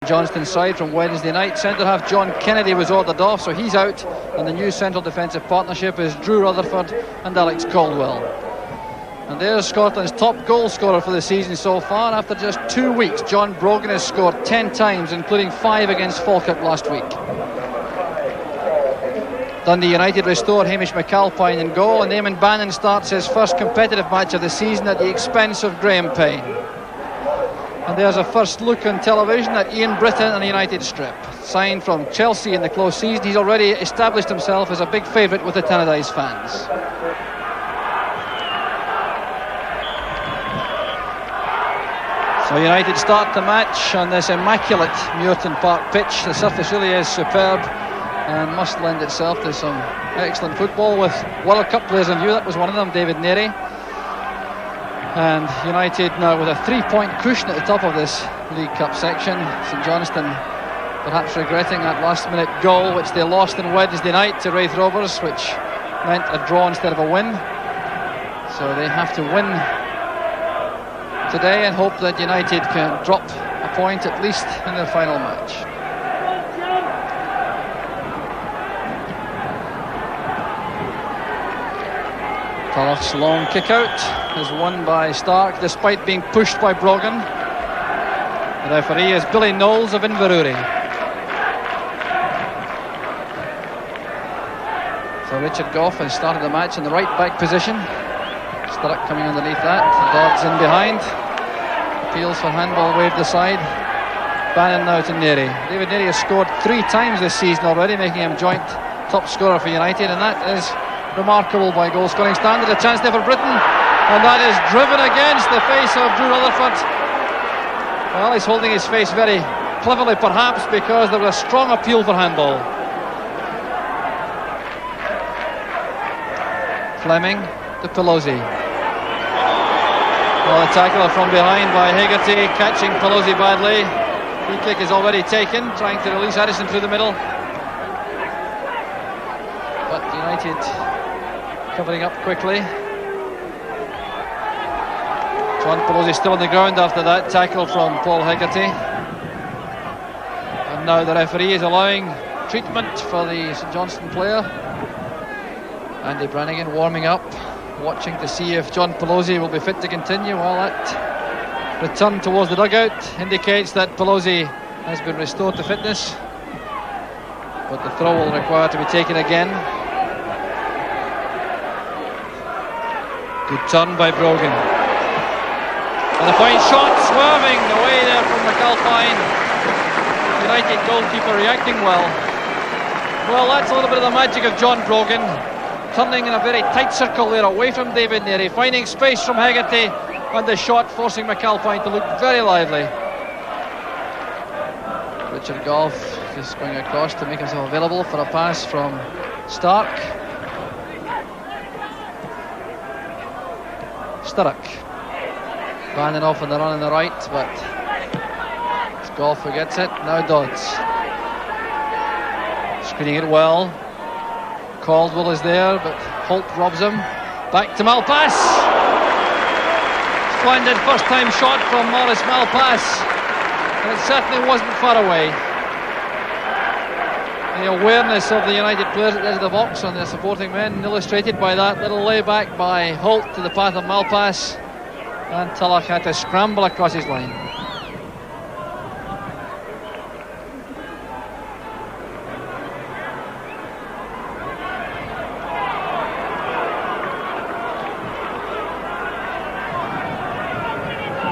Johnstone side from Wednesday night. Centre half John Kennedy was ordered off, so he's out, and the new central defensive partnership is Drew Rutherford and Alex Caldwell. And there's Scotland's top goal scorer for the season so far. After just 2 weeks, John Brogan has scored 10 times, including 5 against Falkirk last week. Dundee United restore Hamish McAlpine in goal, and Eamon Bannon starts his first competitive match of the season at the expense of Graham Payne. And there's a first look on television at Ian Britton on the United strip. Signed from Chelsea in the close season, he's already established himself as a big favourite with the Tannadice fans. So United start the match on this immaculate Muirton Park pitch. The surface really is superb and must lend itself to some excellent football with World Cup players in view. That was one of them, David Neary. And United now with a 3-point cushion at the top of this League Cup section. St Johnstone perhaps regretting that last-minute goal which they lost on Wednesday night to Raith Rovers, which meant a draw instead of a win. So they have to win today and hope that United can drop a point at least in their final match. Tulloch's long kick out is won by Stark despite being pushed by Brogan. The referee is Billy Knowles of Inverurie. So Richard Gough has started the match in the right back position. Sturrock coming underneath that. Dodds in behind. Appeals for handball waved aside. Bannon now to Neary. David Neary has scored 3 times this season already, making him joint top scorer for United, and that is remarkable by goal scoring standard. A chance there for Britain, and that is driven against the face of Drew Rutherford. Well, he's holding his face very cleverly perhaps, because there was a strong appeal for handball. Fleming to Pelosi. Well, a tackle from behind by Hegarty, catching Pelosi badly. Free kick is already taken, trying to release Addison through the middle, but United covering up quickly. John Pelosi still on the ground after that tackle from Paul Hegarty. And now the referee is allowing treatment for the St Johnstone player. Andy Brannigan warming up, watching to see if John Pelosi will be fit to continue. Well, that return towards the dugout indicates that Pelosi has been restored to fitness, but the throw will require to be taken again. Good turn by Brogan. And a fine shot swerving away there from McAlpine. United goalkeeper reacting well. Well, that's a little bit of the magic of John Brogan. Turning in a very tight circle there away from David Neary, finding space from Hegarty, and the shot forcing McAlpine to look very lively. Richard Gough just going across to make himself available for a pass from Stark. Sturrock. Bannon off on the run on the right, but it's Gough who gets it. Now Dodds. Screening it well. Caldwell is there, but Holt robs him. Back to Malpass. Splendid first time shot from Maurice Malpass. And it certainly wasn't far away. The awareness of the United players at the edge of the box on their supporting men, illustrated by that little layback by Holt to the path of Malpass, and Tulloch had to scramble across his line.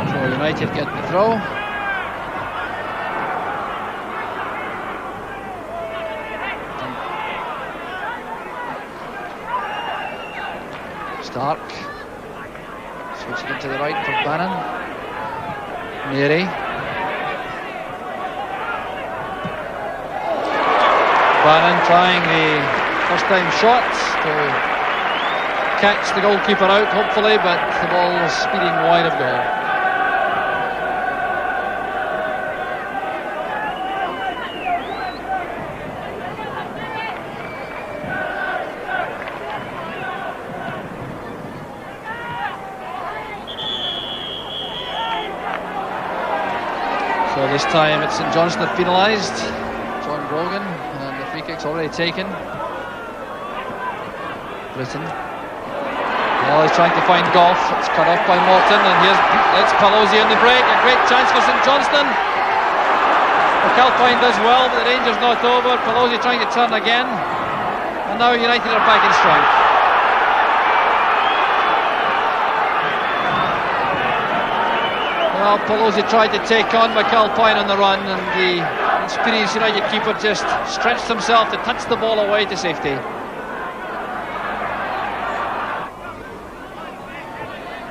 So United get the throw. Stark switching it to the right for Bannon. Neary. Bannon trying the first time shot to catch the goalkeeper out hopefully, but the ball is speeding wide of goal. The This time it's St Johnstone penalised. John Brogan, and the free kick's already taken. Britton. Oh, he's trying to find Goff. It's cut off by Morton, and it's Pelosi on the break. A great chance for St Johnstone. McAlpine does well, but the ranger's not over. Pelosi trying to turn again, and now United are back in strength. Well, Pelosi tried to take on McAlpine on the run, and the experienced United keeper just stretched himself to touch the ball away to safety.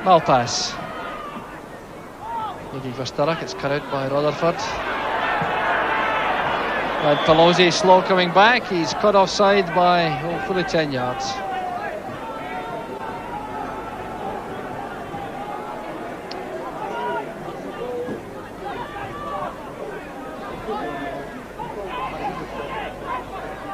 Malpass. Looking for Sturrock, it's cut out by Rutherford. And Pelosi slow coming back, he's cut offside by fully 10 yards.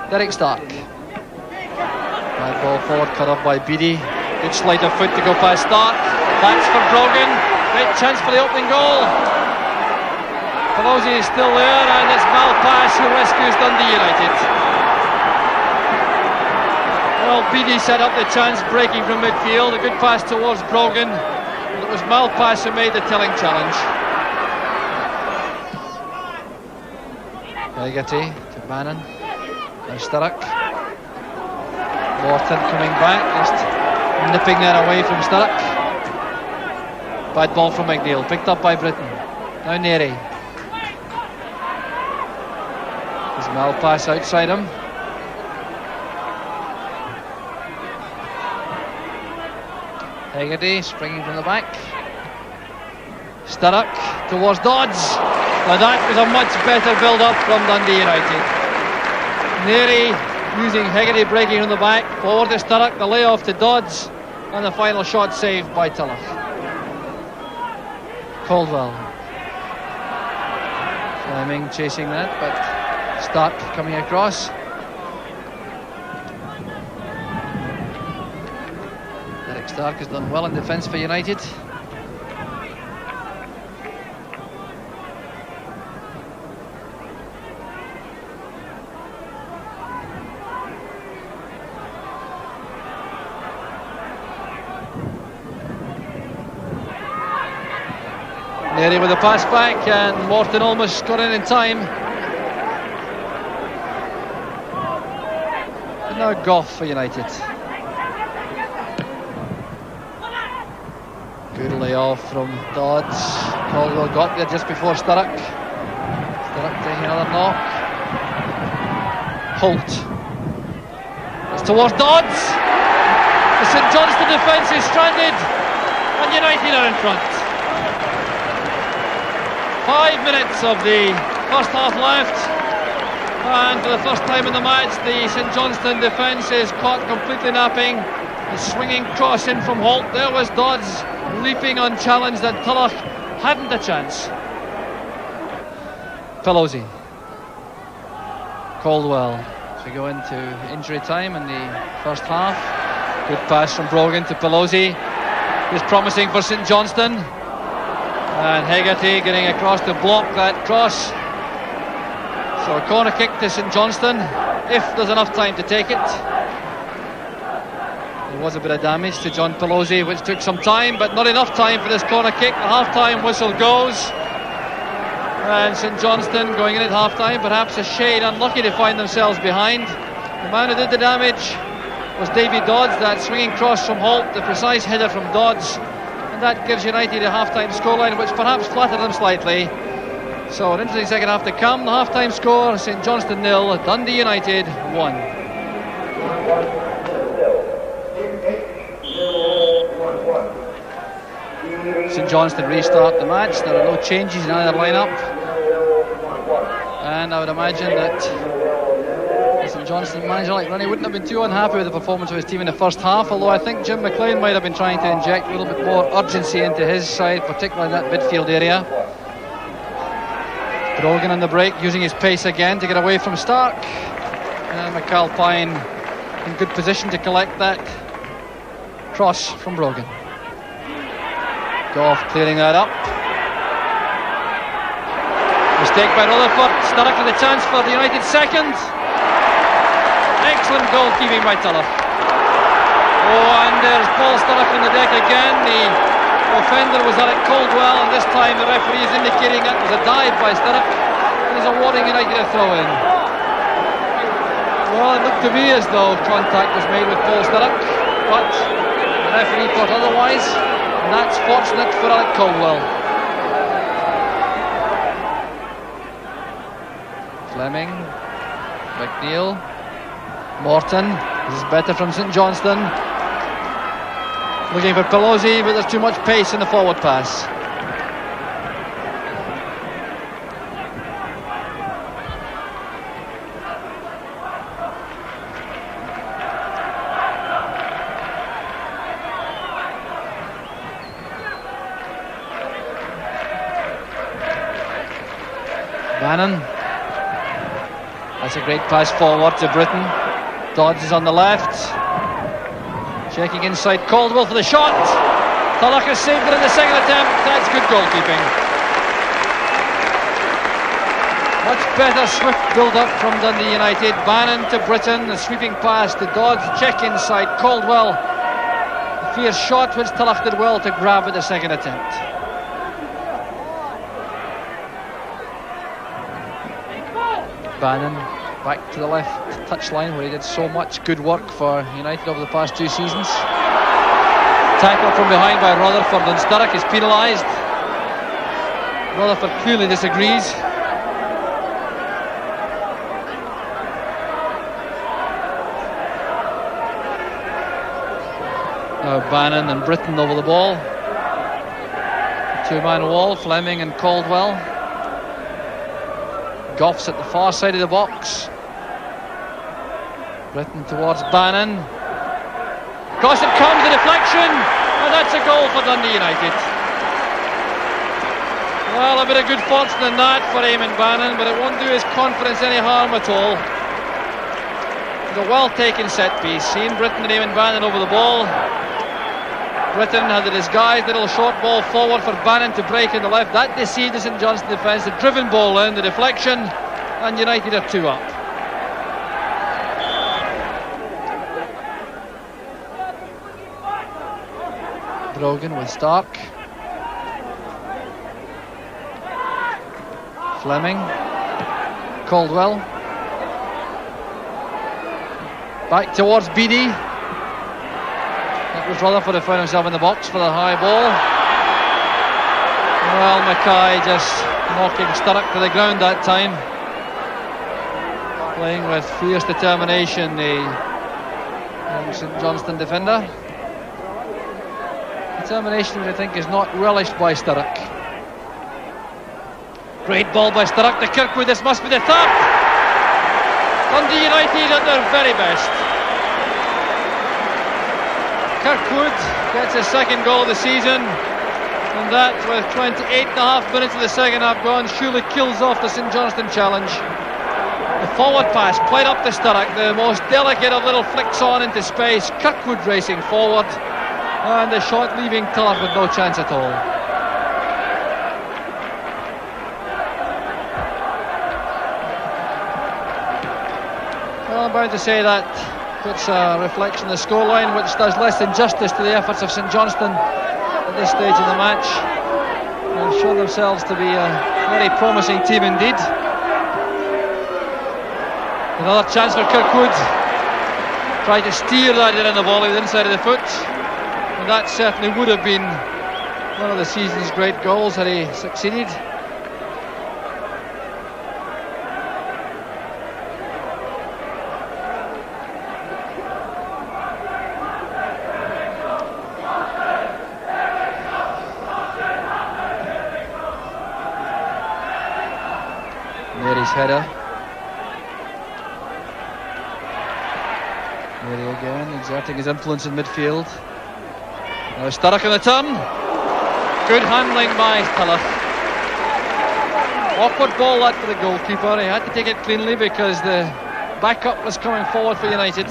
Derek Stark. Bad ball forward, cut off by Beattie. Good sleight of foot to go past Stark. Backs for Brogan. Great chance for the opening goal. Pelosi is still there, and it's Malpass who rescues Dundee United. Well, Beattie set up the chance, breaking from midfield. A good pass towards Brogan. And it was Malpass who made the telling challenge. Hegarty to Bannon. Now Sturrock. Morton coming back, just nipping that away from Sturrock. Bad ball from McNeil, picked up by Britton. Now Neary. There's Malpass outside him. Hegarty springing from the back. Sturrock towards Dodds. Now that was a much better build-up from Dundee United. Neary using Hegarty breaking from the back. Forward to Sturrock, the layoff to Dodds, and the final shot saved by Tulloch. Caldwell. Fleming chasing that, but Stark coming across. Derek Stark has done well in defence for United. Neary with the pass back, and Morton almost got in time. And now Goff for United. Good layoff from Dodds. Caldwell got there just before Sturrock. Sturrock taking another knock. Holt. It's towards Dodds. The St Johnstone defence is stranded, and United are in front. 5 minutes of the first half left, and for the first time in the match the St Johnstone defence is caught completely napping. The swinging cross in from Holt. There was Dodds leaping unchallenged, and Tulloch hadn't a chance. Pelosi. Caldwell as we go into injury time in the first half. Good pass from Brogan to Pelosi. Is promising for St Johnstone. And Hegarty getting across to block that cross. So a corner kick to St Johnstone, if there's enough time to take it. There was a bit of damage to John Pelosi, which took some time, but not enough time for this corner kick. The half-time whistle goes. And St Johnstone going in at half-time, perhaps a shade unlucky to find themselves behind. The man who did the damage was Davy Dodds. That swinging cross from Holt, the precise header from Dodds. And that gives United a half-time scoreline, which perhaps flattered them slightly. So an interesting second half to come. The half-time score, St Johnstone 0, Dundee United 1. St Johnstone restart the match. There are no changes in either lineup. And I would imagine that St Johnstone manager like Rennie wouldn't have been too unhappy with the performance of his team in the first half, although I think Jim McLean might have been trying to inject a little bit more urgency into his side, particularly in that midfield area. Brogan on the break, using his pace again to get away from Stark, and McAlpine in good position to collect that cross from Brogan. Goff clearing that up. Mistake by Rutherford. Sturrock with a chance for the United second. Excellent goalkeeping by Tulloch. Oh, and there's Paul Sturrock on the deck again. The offender was Alec Caldwell, and this time the referee is indicating that was a dive by Sturrock. He's awarding United a throw in. Well, it looked to me as though contact was made with Paul Sturrock, but the referee thought otherwise, and that's fortunate for Alec Caldwell. Fleming, McNeil, Morton. This is better from St Johnstone. Looking for Pelosi, but there's too much pace in the forward pass. Bannon. That's a great pass forward to Britain. Dodds is on the left. Checking inside Caldwell for the shot. Tulloch has saved it in the second attempt. That's good goalkeeping. Much better swift build-up from Dundee United. Bannon to Britain. The sweeping pass to Dodds. Check inside Caldwell. The fierce shot which Tulloch did well to grab at the second attempt. Bannon back to the left touchline where he did so much good work for United over the past 2 seasons. Tackle from behind by Rutherford, and Sturrock is penalised. Rutherford clearly disagrees. Now Bannon and Britain over the ball. Two-man wall, Fleming and Caldwell. Goff's at the far side of the box. Britain towards Bannon. Across it comes, the deflection, and that's a goal for Dundee United. Well, a bit of good fortune in that for Eamon Bannon, but it won't do his confidence any harm at all. It's a well-taken set piece. Seeing Britain and Eamon Bannon over the ball. Britain had a disguised little short ball forward for Bannon to break in the left. That deceived the St Johnstone defence. The driven ball in, the deflection, and United are 2 up. Brogan with Stark. Fleming. Caldwell. Back towards Beattie. That was Rutherford who found himself in the box for the high ball. Well, Mackay just knocking Sturrock to the ground that time. Playing with fierce determination, the young St Johnstone defender. Determination which I think is not relished by Sturrock. Great ball by Sturrock to Kirkwood. This must be the third. Dundee United at their very best. Kirkwood gets his second goal of the season, and that with 28.5 minutes of the second half gone surely kills off the St Johnstone challenge. The forward pass played up to Sturrock, the most delicate of little flicks on into space. Kirkwood racing forward, and the shot leaving Tulloch with no chance at all. Well, I'm bound to say that puts a reflection of the scoreline, which does less than justice to the efforts of St Johnstone at this stage of the match. They've shown themselves to be a very promising team indeed. Another chance for Kirkwood. Tried to steer that in the volley with the inside of the foot, and that certainly would have been one of the season's great goals had he succeeded. Mary's header. Mary again exerting his influence in midfield. Now Sturrock on the turn. Good handling by Tulloch. Awkward ball that for the goalkeeper. He had to take it cleanly because the backup was coming forward for United.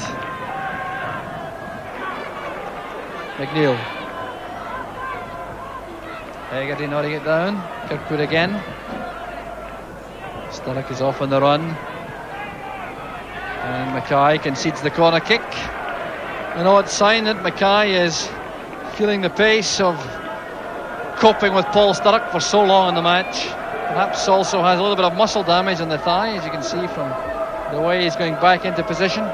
McNeil. Hegarty nodding it down. Kirkwood again. Sturrock is off on the run, and Mackay concedes the corner kick. An odd sign that Mackay is feeling the pace of coping with Paul Sturrock for so long in the match. Perhaps also has a little bit of muscle damage in the thigh, as you can see from the way he's going back into position.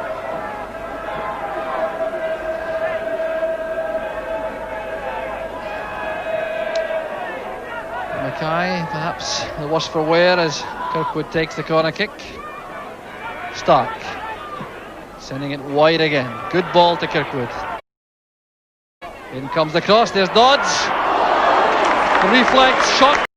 Mackay perhaps the worse for wear as Kirkwood takes the corner kick. Stark sending it wide again. Good ball to Kirkwood. In comes the cross. There's Dodds. The reflex shot.